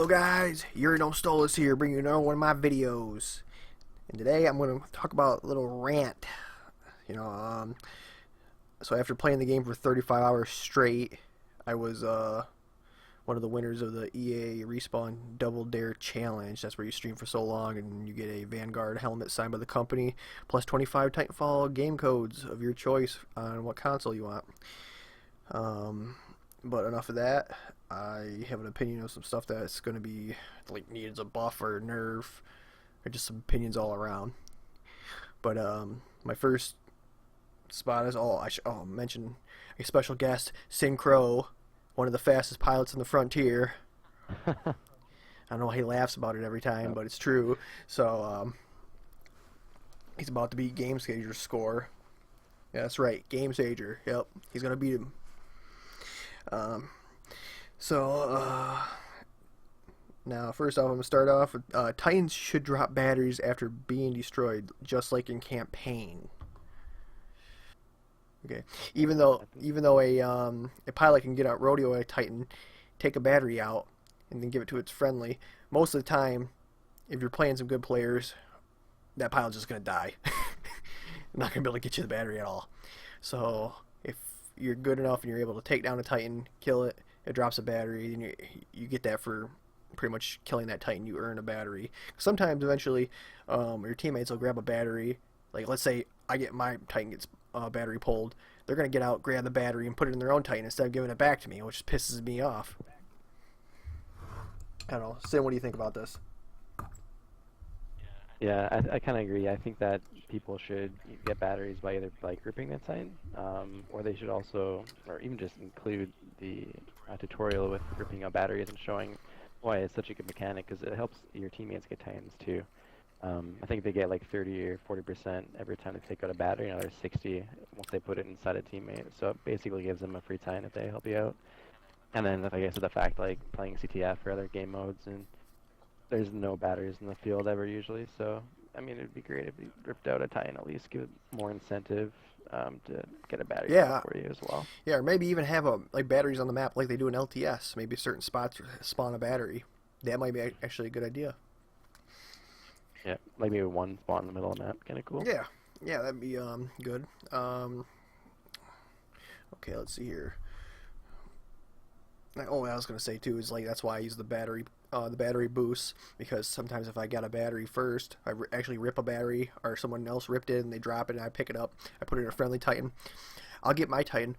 Hello guys, Yuri No Stolas here, bringing you another one of my videos. And today I'm going to talk about a little rant. So after playing the game for 35 hours straight, I was one of the winners of the EA Respawn Double Dare Challenge. That's where you stream for so long and you get a Vanguard helmet signed by the company, plus 25 Titanfall game codes of your choice on what console you want. But enough of that. I have an opinion of some stuff that's going to be like needs a buff or nerf, or just some opinions all around. But my first spot is I should mention a special guest, Synchro, one of the fastest pilots in the frontier. I don't know why he laughs about it every time, but it's true. So he's about to beat GameSager's score. Yeah, that's right, GameSager. Yep, he's gonna beat him. Now first off, I'm going to start off with Titans should drop batteries after being destroyed, just like in campaign. Okay, even though a pilot can get out rodeo a Titan, take a battery out, and then give it to its friendly, most of the time, if you're playing some good players, that pilot's just going to die. Not going to be able to get you the battery at all. So if you're good enough and you're able to take down a Titan, kill it, it drops a battery, and you get that for pretty much killing that Titan. You earn a battery. Sometimes eventually your teammates will grab a battery. Like let's say I get my Titan gets battery pulled, they're gonna get out, grab the battery, and put it in their own Titan instead of giving it back to me, which pisses me off. I don't know, Sin, what do you think about this? Yeah, I kind of agree. I think that people should get batteries by either like gripping the Titan, or they should also, or even just include the tutorial with gripping out batteries and showing why it's such a good mechanic, because it helps your teammates get Titans too. I think they get like 30 or 40% every time they take out a battery, another 60 once they put it inside a teammate. So it basically gives them a free Titan if they help you out. And then, like I said, the fact like playing CTF or other game modes, and there's no batteries in the field ever usually. So I mean, it'd be great if you ripped out a Titan, at least give it more incentive to get a battery for you as well. Yeah, or maybe even have like batteries on the map like they do in LTS. Maybe certain spots spawn a battery. That might be actually a good idea. Yeah, like maybe one spawn in the middle of the map, kind of cool. Yeah, that'd be good. Okay, let's see here. Oh, what I was gonna say too is like that's why I use the battery boost, because sometimes if I got a battery first, I actually rip a battery, or someone else ripped it and they drop it and I pick it up, I put it in a friendly Titan, I'll get my Titan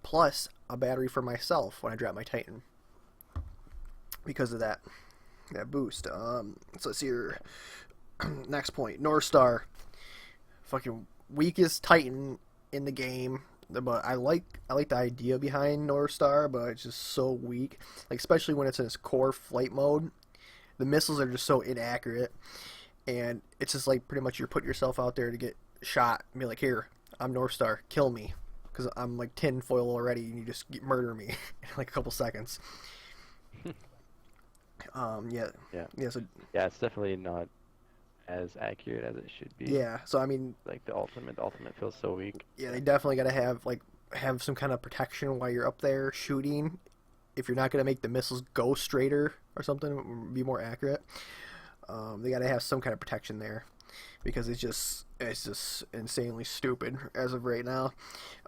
plus a battery for myself when I drop my Titan because of that boost. So let's see here. Next point, North Star, fucking weakest Titan in the game. But I like the idea behind North Star, but it's just so weak. Like especially when it's in its core flight mode, the missiles are just so inaccurate, and it's just like pretty much you're putting yourself out there to get shot and be like, here, I'm North Star, kill me, because I'm like tin foil already, and you just murder me in like a couple seconds. So it's definitely not as accurate as it should be. Yeah, so I mean, like the ultimate feels so weak. Yeah, they definitely got to have some kind of protection while you're up there shooting. If you're not going to make the missiles go straighter or something, be more accurate, they got to have some kind of protection there, because it's just insanely stupid as of right now.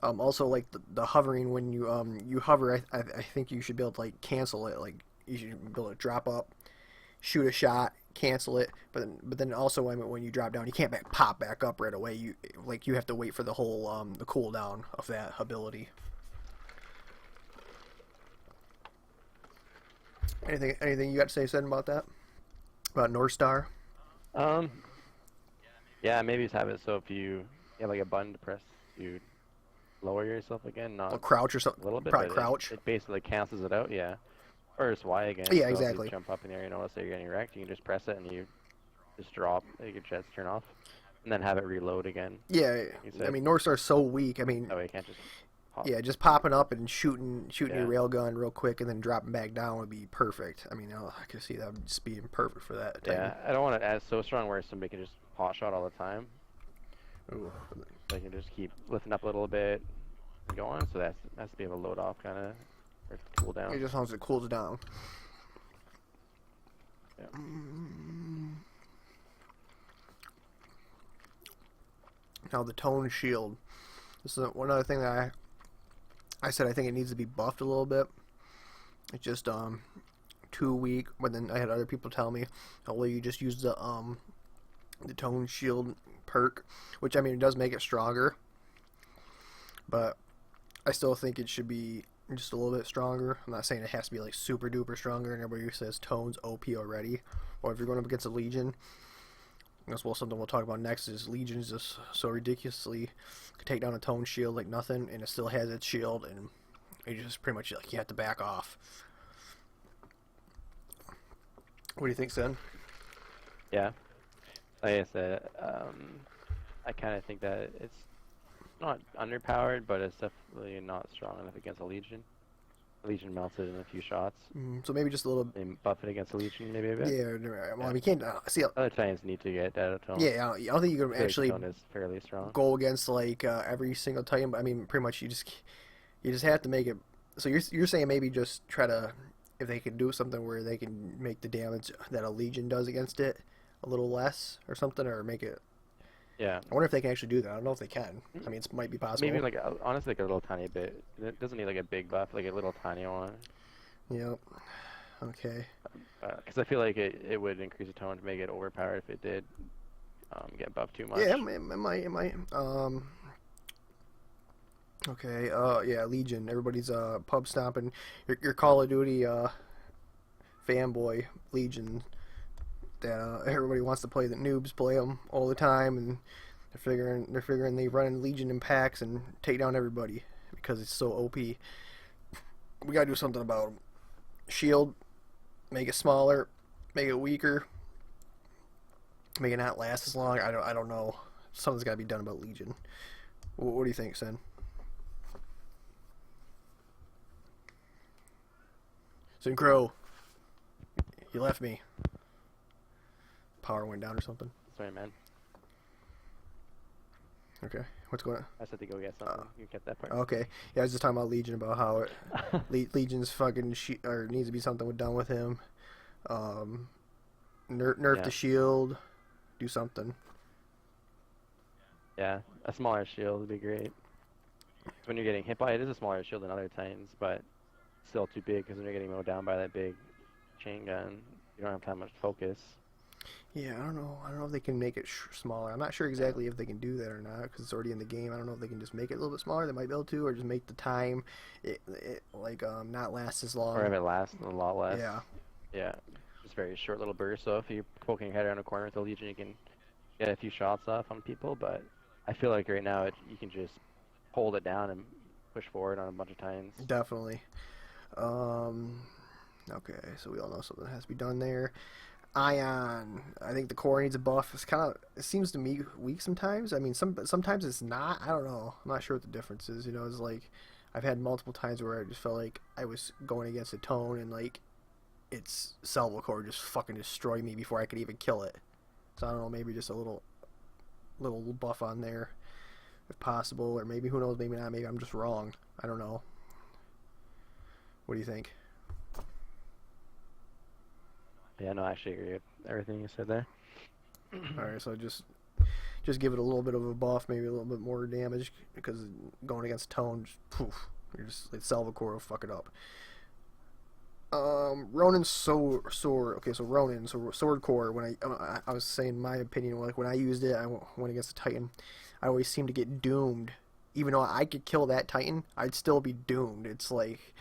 Also, like the hovering, when you hover, I think you should be able to like cancel it. Like you should be able to drop up, shoot a shot, cancel it, but then also when you drop down, you can't pop back up right away. You have to wait for the whole the cooldown of that ability. Anything you got to say, Sen, about that? About North Star? Yeah, maybe just have it so if you have like a button to press, you lower yourself again, not crouch or something. A little bit, probably but crouch. It basically cancels it out, yeah. Or just Y again. Yeah, so exactly. If you jump up in the air, you notice that you're getting wrecked, you can just press it and you just drop, your jets turn off, and then have it reload again. Yeah, I mean North Star's so weak. I mean, oh, you can't just pop. Yeah, just popping up and shooting your railgun real quick and then dropping back down would be perfect. I mean, I can see that just being perfect for that. Yeah, I don't want it as so strong where somebody can just pot shot all the time. Ooh. They can just keep lifting up a little bit and going, so that has to be able to load off kind of, or cool down. It just as long as it cools down. Now the tone shield. This is one other thing that I said I think it needs to be buffed a little bit. It's just too weak. But then I had other people tell me, oh well, you just use the tone shield perk, which I mean it does make it stronger, but I still think it should be just a little bit stronger. I'm not saying it has to be like super duper stronger and everybody says tone's OP already, or if you're going up against a Legion. That's something we'll talk about next is Legion is just so ridiculously can take down a tone shield like nothing, and it still has its shield, and you just pretty much like you have to back off. What do you think, Sen? Yeah, like I said, I kind of think that it's not underpowered, but it's definitely not strong enough against a Legion. Legion melts it in a few shots. So maybe just a little. Maybe buff it against a Legion, maybe a bit. Yeah, well, we can't see. Other Titans need to get that tone. Yeah, I don't think you can actually tone is fairly strong. Go against like every single Titan. But I mean, pretty much you just have to make it. So you're saying maybe just try to, if they can do something where they can make the damage that a Legion does against it a little less or something, or make it. Yeah. I wonder if they can actually do that. I don't know if they can. I mean, it might be possible. Maybe like honestly, like a little tiny bit. It doesn't need like a big buff, like a little tiny one. Yep. Okay. Because I feel like it would increase the tone to make it overpowered if it did get buffed too much. Yeah, it might. Okay. Yeah, Legion. Everybody's pub stomping. Your Call of Duty fanboy Legion. That everybody wants to play. The noobs play them all the time, and they're figuring they run in Legion in packs and take down everybody because it's so OP. We gotta do something about them. Shield, make it smaller, make it weaker, make it not last as long. I don't know. Something's gotta be done about Legion. What do you think, Sen? Synchro, you left me. Power went down or something. Sorry, man. Okay, what's going on? I said to go get something. You get that part. Okay, yeah, I was just talking about Legion, about how Legion's fucking or needs to be something done with him. Nerf the shield, do something. Yeah, a smaller shield would be great. When you're getting hit by it, it is a smaller shield than other Titans, but still too big because when you're getting mowed down by that big chain gun, you don't have that much focus. Yeah, I don't know if they can make it smaller. I'm not sure exactly if they can do that or not because it's already in the game. I don't know if they can just make it a little bit smaller. They might be able to, or just make the time not last as long. Or have it last a lot less. Yeah. Yeah. Just very short little bursts. So if you're poking your head around a corner with a Legion, you can get a few shots off on people. But I feel like right now you can just hold it down and push forward on a bunch of Titans. Definitely. Okay, so we all know something has to be done there. Ion. I think the core needs a buff. It seems to me weak sometimes. I mean, sometimes it's not. I don't know. I'm not sure what the difference is. You know, it's like I've had multiple times where I just felt like I was going against a tone and like its salvo core just fucking destroyed me before I could even kill it. So I don't know. Maybe just a little buff on there, if possible, or maybe who knows? Maybe not. Maybe I'm just wrong. I don't know. What do you think? Yeah, no, I actually agree with everything you said there. Alright, so just give it a little bit of a buff, maybe a little bit more damage, because going against tone, just, poof, you're just like Salvacore will fuck it up. Ronin's sword. Okay, so Ronin, sword core. When I was saying my opinion, like when I used it, I went against the Titan. I always seemed to get doomed, even though I could kill that Titan, I'd still be doomed. It's like,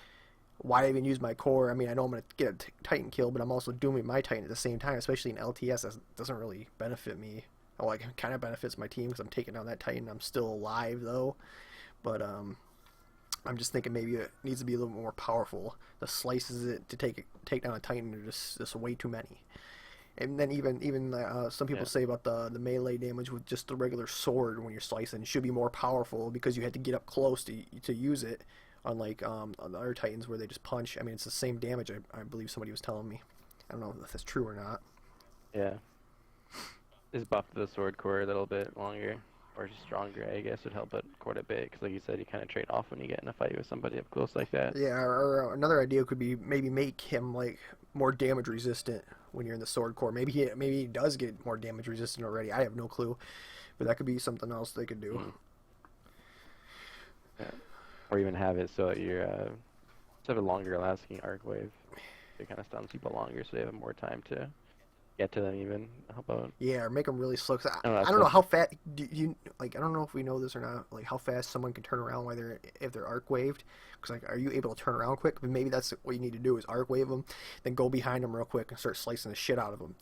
why even use my core? I mean, I know I'm going to get a Titan kill, but I'm also dooming my Titan at the same time, especially in LTS. That doesn't really benefit me. Well, it kind of benefits my team because I'm taking down that Titan. I'm still alive, though. But I'm just thinking maybe it needs to be a little more powerful. The slices it to take down a Titan are just way too many. And then even some people say about the melee damage with just the regular sword when you're slicing it should be more powerful because you had to get up close to use it. Unlike on the other Titans where they just punch. I mean, it's the same damage, I believe somebody was telling me. I don't know if that's true or not. Yeah. Just buff the sword core a little bit longer, or just stronger, I guess, would help it quite a bit. Because like you said, you kind of trade off when you get in a fight with somebody up close like that. Yeah, or another idea could be maybe make him like more damage resistant when you're in the sword core. Maybe he does get more damage resistant already. I have no clue. But that could be something else they could do. Yeah. Or even have it so that you're just have a longer lasting arc wave. It kind of stuns people longer, so they have more time to get to them. Even how about? Yeah, or make them really slow. 'Cause I don't know, I don't know how fast you like. I don't know if we know this or not. Like how fast someone can turn around while if they're arc waved. Because like, are you able to turn around quick? But maybe that's what you need to do is arc wave them, then go behind them real quick and start slicing the shit out of them.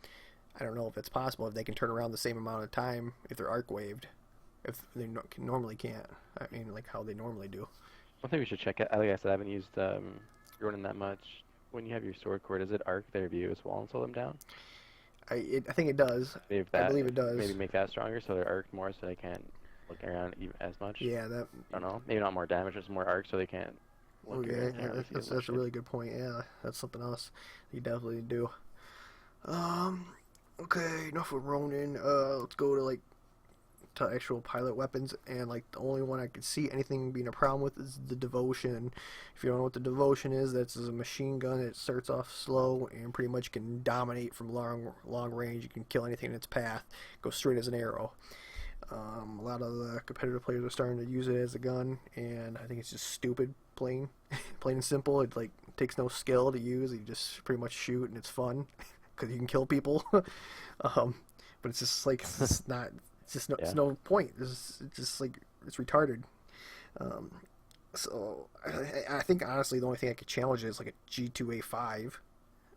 I don't know if it's possible if they can turn around the same amount of time if they're arc waved, if they normally can't. I mean, like how they normally do. I think we should check it. Like I said, I haven't used Jordan that much. When you have your sword core, does it arc their view as well and slow them down? I think it does. Maybe I believe it does. Maybe make that stronger so they're arced more so they can't look around even as much. Yeah, that. I don't know. Maybe not more damage, just more arc so they can't look Okay, around. yeah, that's a really good point. Yeah, that's something else you definitely do. Okay, enough with Ronin. Let's go to to actual pilot weapons, and like the only one I could see anything being a problem with is the Devotion. If you don't know what the Devotion is, that's a machine gun. It starts off slow and pretty much can dominate from long range. You can kill anything in its path. Go straight as an arrow. A lot of the competitive players are starting to use it as a gun, and I think it's just stupid, plain and simple. It like takes no skill to use. You just pretty much shoot, and it's fun because you can kill people. But it's just like it's not. It's just no, it's no point. It's just like it's retarded. So I think honestly the only thing I could challenge is like a G2A5.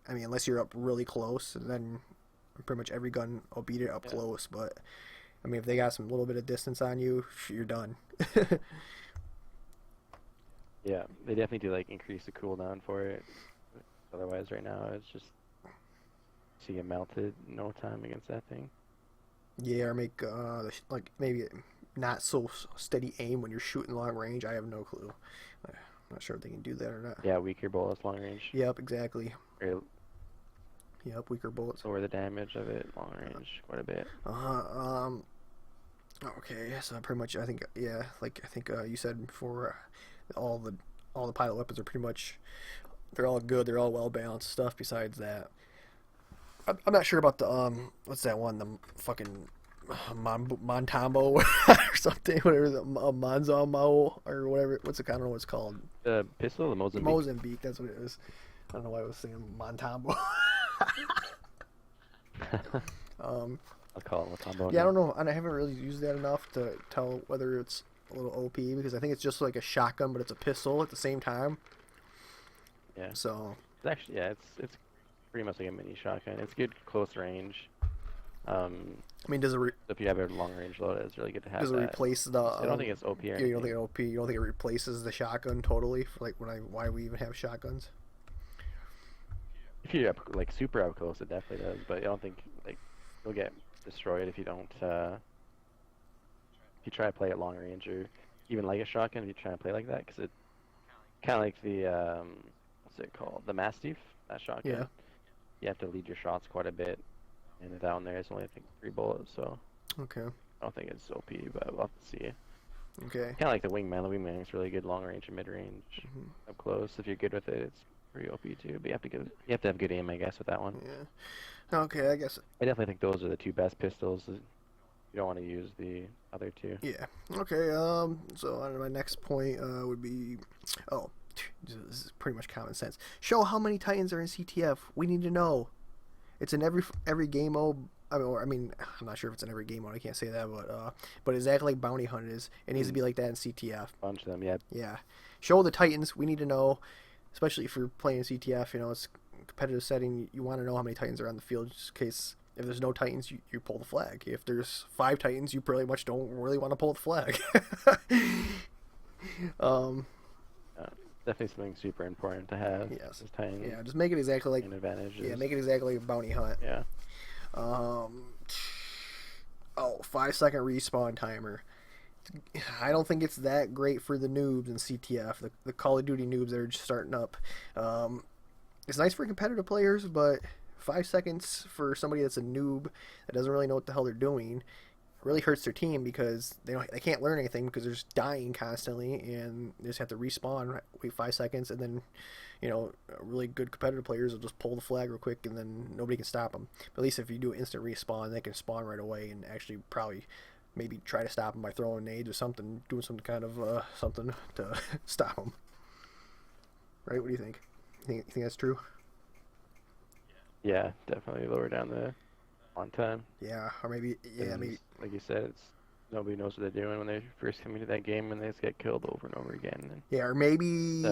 I mean, unless you're up really close, and then pretty much every gun will beat it up close. But I mean, if they got some little bit of distance on you, you're done. Yeah, they definitely do like increase the cooldown for it. Otherwise, right now it's just so you get melted in no time against that thing. Yeah, or make like maybe not so steady aim when you're shooting long range. I have no clue. I'm not sure if they can do that or not. Yeah, weaker bullets, long range. Yep, exactly. Or Yep, weaker bullets. lower the damage of it, long range, quite a bit. Okay, so pretty much I think you said before, all the pilot weapons are pretty much they're all good. They're all well balanced stuff. Besides that. I'm not sure about the what's that one, the fucking Montambo or something, whatever, the Monzamo or whatever. I don't know what it's called. The pistol, the Mozambique. Mozambique, that's what it is. I don't know why I was saying Montambo. I'll call it Montambo. Yeah, I don't know. I haven't really used that enough to tell whether it's a little OP because I think it's just like a shotgun, but it's a pistol at the same time. Yeah. So. It's actually it's pretty much like a mini shotgun. It's good close range. I mean, does it? If you have a long range load, it's really good to have. Does it replace the? I don't think it's OP. Or you don't think it OP? You don't think it replaces the shotgun totally? For like why we even have shotguns? If you're like super up close, it definitely does. But I don't think like you'll get destroyed if you don't. If you try to play at long range or even like a shotgun, if you try to play like that, because it kind of like the what's it called? The Mastiff, that shotgun. Yeah. You have to lead your shots quite a bit, and with that one there, it's only I think 3 bullets, so. Okay. I don't think it's OP, but we'll have to see. Okay. Kind of like the Wingman. The Wingman is really good long range and mid range. Up close, if you're good with it, it's pretty OP too. But you have to have good aim, I guess, with that one. Yeah. Okay, I guess. I definitely think those are the 2 best pistols. You don't want to use the other 2. Yeah. Okay. So on to my next point would be, this is pretty much common sense. Show how many Titans are in CTF. We need to know. It's in every game mode. I mean, I'm not sure if it's in every game mode. I can't say that, but exactly like Bounty Hunt is. It needs to be like that in CTF. Bunch of them, yeah. Yeah. Show the Titans. We need to know, especially if you're playing CTF. You know, it's a competitive setting. You want to know how many Titans are on the field, just in case. If there's no Titans, you pull the flag. If there's 5 Titans, you pretty much don't really want to pull the flag. Definitely something super important to have. Yes. Titans. Yeah, just make it exactly like. Advantages. Yeah, make it exactly like Bounty Hunt. Yeah. 5-second respawn timer. I don't think it's that great for the noobs in CTF, the Call of Duty noobs that are just starting up. It's nice for competitive players, but 5 seconds for somebody that's a noob that doesn't really know what the hell they're doing really hurts their team because they can't learn anything because they're just dying constantly and they just have to respawn, wait 5 seconds, and then really good competitive players will just pull the flag real quick and then nobody can stop them. But at least if you do instant respawn, they can spawn right away and actually probably maybe try to stop them by throwing nades or something, doing some kind of something to stop them. Right? What do you think? You think that's true? Yeah, definitely lower down the on time. Yeah, or maybe maybe like you said, it's nobody knows what they're doing when they first come into that game, and they just get killed over and over again. And yeah, or maybe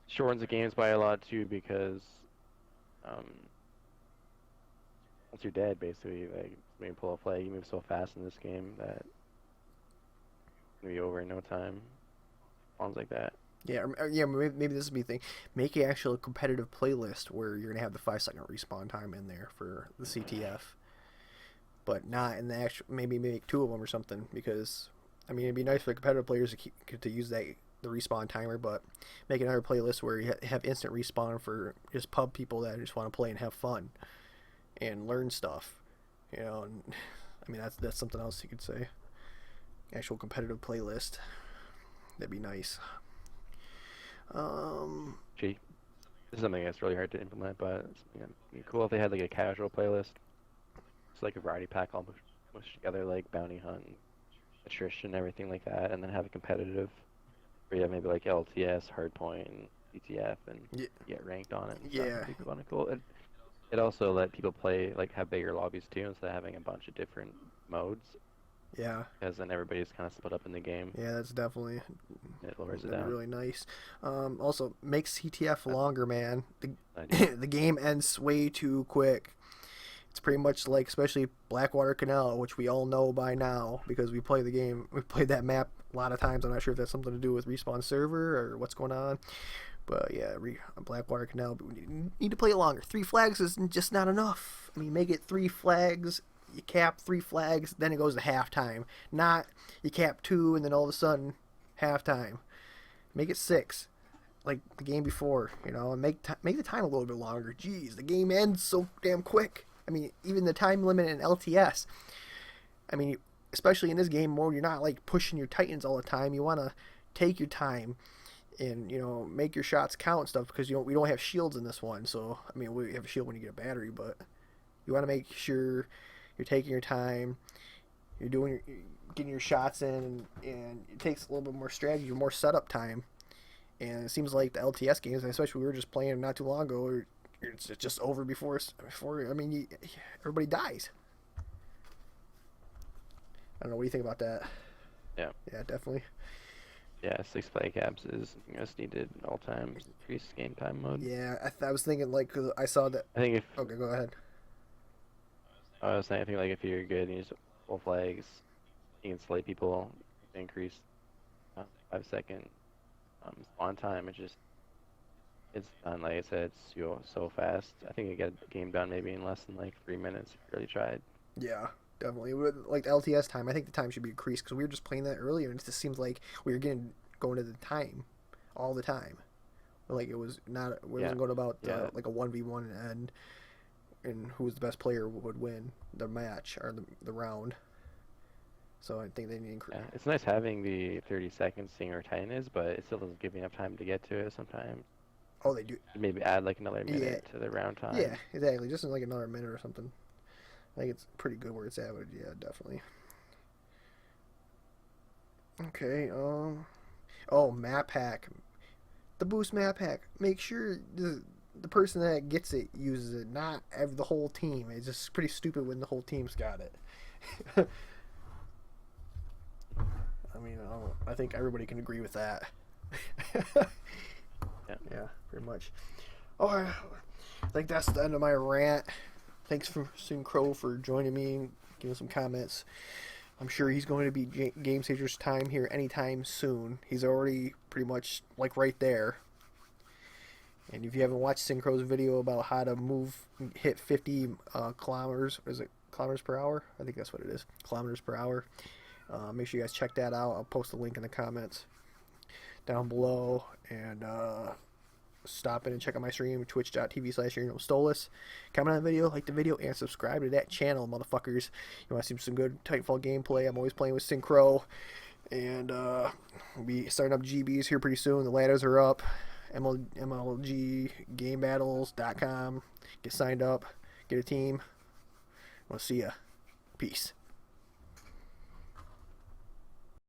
shortens the games by a lot too, because once you're dead, basically, like when you pull a flag, you move so fast in this game that it's gonna be over in no time. Sounds like that. Yeah, yeah. Maybe this is me thing. Make an actual competitive playlist where you're gonna have the 5-second respawn time in there for the CTF, but not in the actual. Maybe make 2 of them or something, because I mean it'd be nice for competitive players to use the respawn timer, but make another playlist where you have instant respawn for just pub people that just want to play and have fun and learn stuff. You know, and I mean that's something else you could say. Actual competitive playlist. That'd be nice. Gee, this is something that's really hard to implement, but it's it'd be cool if they had like a casual playlist. It's like a variety pack all mushed together, like bounty hunt, attrition, everything like that, and then have a competitive where you have maybe like LTS, hardpoint, CTF, and get ranked on it. And stuff. Yeah. It'd be kind of cool. It also let people play, like have bigger lobbies too, instead of having a bunch of different modes. Yeah. Because then everybody's kind of split up in the game. Yeah, that's definitely. It lowers it that'd down. be really nice. Also, make CTF longer, man. The game ends way too quick. It's pretty much like, especially Blackwater Canal, which we all know by now because we play the game. We played that map a lot of times. I'm not sure if that's something to do with Respawn server or what's going on. But yeah, Blackwater Canal, we need to play it longer. 3 flags is just not enough. I mean, make it 3 flags. You cap 3 flags, then it goes to halftime. Not you cap 2 and then all of a sudden halftime. Make it 6, like the game before, you know, and make the time a little bit longer. Jeez, the game ends so damn quick. I mean, even the time limit in LTS. I mean, especially in this game mode, you're not like pushing your Titans all the time. You want to take your time and, you know, make your shots count and stuff, because we don't have shields in this one. So I mean, we have a shield when you get a battery, but you want to make sure you're taking your time, you're getting your shots in, and it takes a little bit more strategy, more setup time. And it seems like the LTS games, especially we were just playing not too long ago, it's just over before I mean, everybody dies. I don't know, what do you think about that? Yeah. Yeah, definitely. Yeah, 6 flag caps is needed at all times. Increased game time mode. Yeah, I was thinking, like, cause I saw that. I think if Okay, go ahead. I was saying, I think like if you're good and you use full flags, you can slay people, increase 5-second spawn time. It's done. Like I said, it's so fast. I think you get a game done maybe in less than like 3 minutes if you really tried. Yeah, definitely. Like the LTS time, I think the time should be increased, because we were just playing that earlier, and it just seems like we were going to the time all the time. Like it was not. We wasn't going about like a 1v1 and who was the best player would win the match or the round. So I think they need to increase. Yeah, it's nice having the 30 seconds seeing where Titan is, but it still doesn't give you enough time to get to it sometimes. Oh, they do. Maybe add like another minute to the round time. Yeah, exactly. Just in like another minute or something. I think it's pretty good where it's at, but yeah, definitely. Okay, oh, map hack. The boost map hack. Make sure the person that gets it uses it, not the whole team. It's just pretty stupid when the whole team's got it. I mean, I think everybody can agree with that. Yeah, pretty much. Oh, I think that's the end of my rant. Thanks for Crow for joining me and giving some comments. I'm sure he's going to be Game Sager's time here anytime soon. He's already pretty much like right there. And if you haven't watched Syncro's video about how to hit 50 kilometers, is it kilometers per hour? I think that's what it is, kilometers per hour. Make sure you guys check that out. I'll post a link in the comments down below. And stop in and check out my stream, twitch.tv/Stolus. Comment on the video, like the video, and subscribe to that channel, motherfuckers. You want to see some good Titanfall gameplay? I'm always playing with Synchro. And we'll be starting up GBs here pretty soon. The ladders are up. MLGgamebattles.com. Get signed up. Get a team. We'll see ya. Peace.